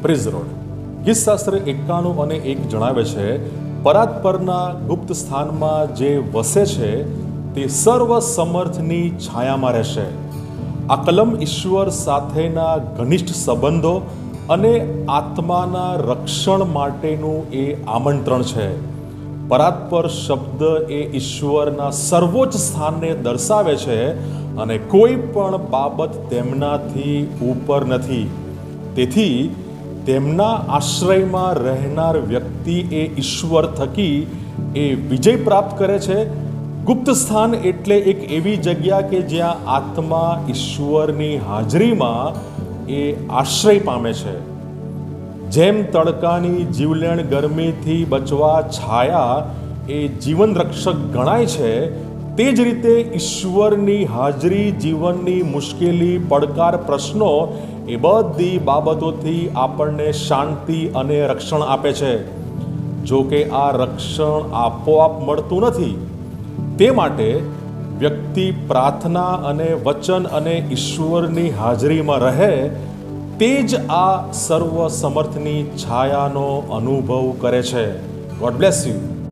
Praise the lord. ગીતશાસ્ત્ર 91:1 જણાવે છે, પરાત્પરના ગુપ્ત સ્થાનમાં જે વસે છે તે સર્વ સમર્થની છાયામાં રહેશે. આ કલમ ઈશ્વર સાથેના ઘનિષ્ઠ સંબંધો અને આત્માના રક્ષણ માટેનું એ આમંત્રણ છે. પરાત્પર શબ્દ એ ઈશ્વરના સર્વોચ્ચ સ્થાનને દર્શાવે છે અને કોઈ પણ બાબત તેમનાથી ઉપર નથી. તેથી તેમના આશ્રયમાં રહેનાર વ્યક્તિ એ ઈશ્વર થકી એ વિજય પ્રાપ્ત કરે છે. ગુપ્ત સ્થાન એટલે એક એવી જગ્યા કે જ્યાં આત્મા ઈશ્વરની હાજરીમાં એ આશ્રય પામે છે. જેમ તડકાની જીવલેણ ગરમીથી બચવા છાયા એ જીવન રક્ષક ગણાય છે, તે જ રીતે ઈશ્વરની હાજરી જીવનની મુશ્કેલી, પડકાર, પ્રશ્નો એ બધી બાબતોથી આપણને શાંતિ અને રક્ષણ આપે છે. જો કે આ રક્ષણ આપોઆપ મળતું નથી. તે માટે વ્યક્તિ પ્રાર્થના અને વચન અને ઈશ્વરની હાજરીમાં રહે, તે જ આ સર્વ સમર્થની છાયાનો અનુભવ કરે છે. God bless you.